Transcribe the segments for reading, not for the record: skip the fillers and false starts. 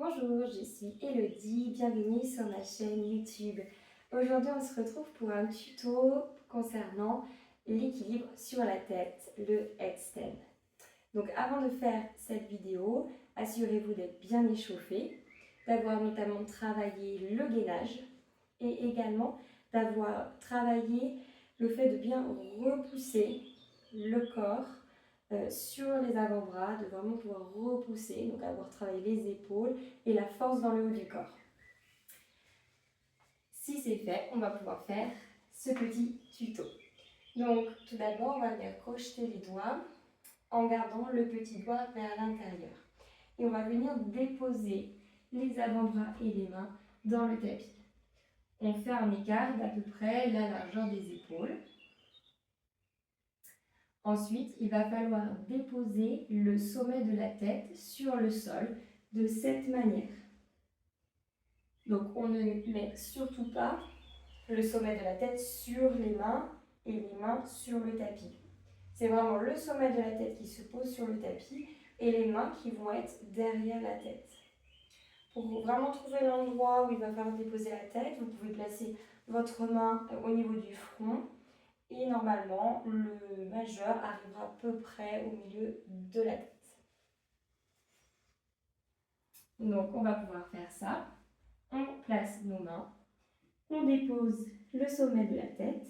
Bonjour, je suis Elodie, bienvenue sur ma chaîne YouTube. Aujourd'hui, on se retrouve pour un tuto concernant l'équilibre sur la tête, le headstand. Donc avant de faire cette vidéo, assurez-vous d'être bien échauffé, d'avoir notamment travaillé le gainage et également d'avoir travaillé le fait de bien repousser le corps sur les avant-bras, de vraiment pouvoir repousser, donc avoir travaillé les épaules et la force dans le haut du corps. Si c'est fait, on va pouvoir faire ce petit tuto. Donc tout d'abord, on va venir crocheter les doigts en gardant le petit doigt vers l'intérieur. Et on va venir déposer les avant-bras et les mains dans le tapis. On fait un écart d'à peu près la largeur des épaules. Ensuite, il va falloir déposer le sommet de la tête sur le sol de cette manière. Donc, on ne met surtout pas le sommet de la tête sur les mains et les mains sur le tapis. C'est vraiment le sommet de la tête qui se pose sur le tapis et les mains qui vont être derrière la tête. Pour vraiment trouver l'endroit où il va falloir déposer la tête, vous pouvez placer votre main au niveau du front. Et normalement, le majeur arrivera à peu près au milieu de la tête. Donc, on va pouvoir faire ça. On place nos mains, on dépose le sommet de la tête.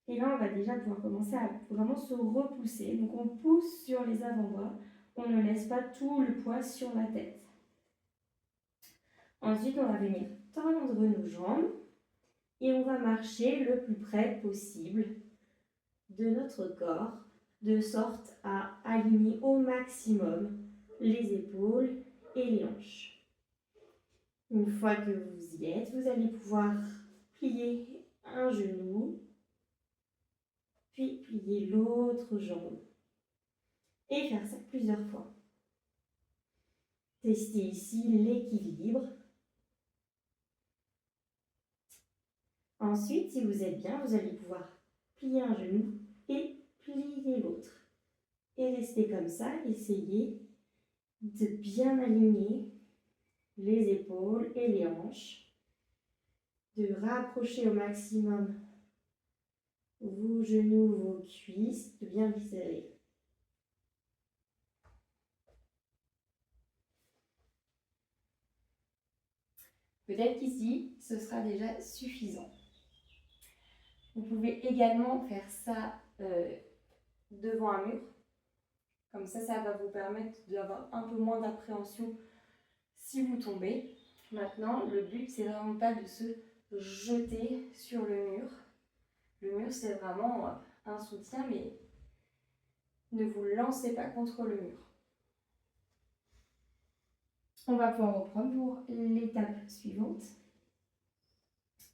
Et là, on va déjà pouvoir commencer à vraiment se repousser. Donc, on pousse sur les avant-bras. On ne laisse pas tout le poids sur la tête. Ensuite, on va venir tendre nos jambes et on va marcher le plus près possible de notre corps, de sorte à aligner au maximum les épaules et les hanches. Une fois que vous y êtes, vous allez pouvoir plier un genou, puis plier l'autre jambe et faire ça plusieurs fois. Testez ici l'équilibre. Ensuite, si vous êtes bien, vous allez pouvoir plier un genou et plier l'autre. Et restez comme ça, essayez de bien aligner les épaules et les hanches, de rapprocher au maximum vos genoux, vos cuisses, de bien les serrer. Peut-être qu'ici, ce sera déjà suffisant. Vous pouvez également faire ça devant un mur. Comme ça va vous permettre d'avoir un peu moins d'appréhension si vous tombez. Maintenant, le but, c'est vraiment pas de se jeter sur le mur. Le mur, c'est vraiment un soutien, mais ne vous lancez pas contre le mur. On va pouvoir reprendre pour l'étape suivante.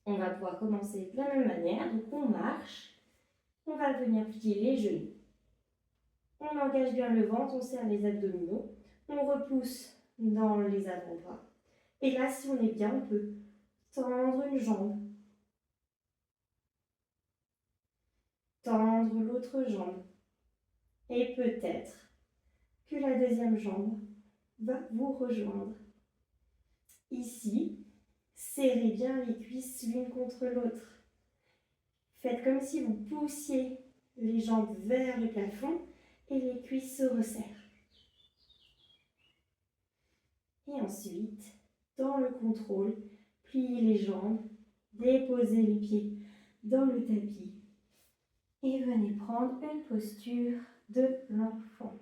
On va pouvoir commencer de la même manière. Donc, on marche. On va venir plier les genoux. On engage bien le ventre, on serre les abdominaux. On repousse dans les avant-bras. Et là, si on est bien, on peut tendre une jambe. Tendre l'autre jambe. Et peut-être que la deuxième jambe va vous rejoindre. Ici, serrez bien les cuisses l'une contre l'autre. Faites comme si vous poussiez les jambes vers le plafond et les cuisses se resserrent. Et ensuite, dans le contrôle, pliez les jambes, déposez les pieds dans le tapis et venez prendre une posture de l'enfant.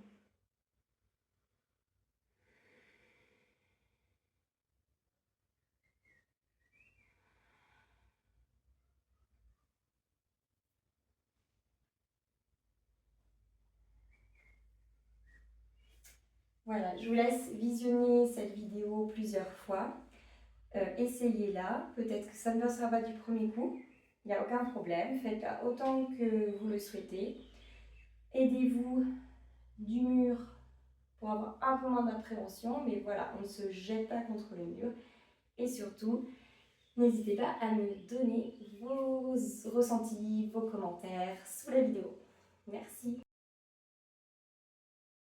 Voilà, je vous laisse visionner cette vidéo plusieurs fois. Essayez-la, peut-être que ça ne passera pas du premier coup, il n'y a aucun problème, faites-la autant que vous le souhaitez. Aidez-vous du mur pour avoir un peu moins d'appréhension, mais voilà, on ne se jette pas contre le mur. Et surtout, n'hésitez pas à me donner vos ressentis, vos commentaires sous la vidéo. Merci.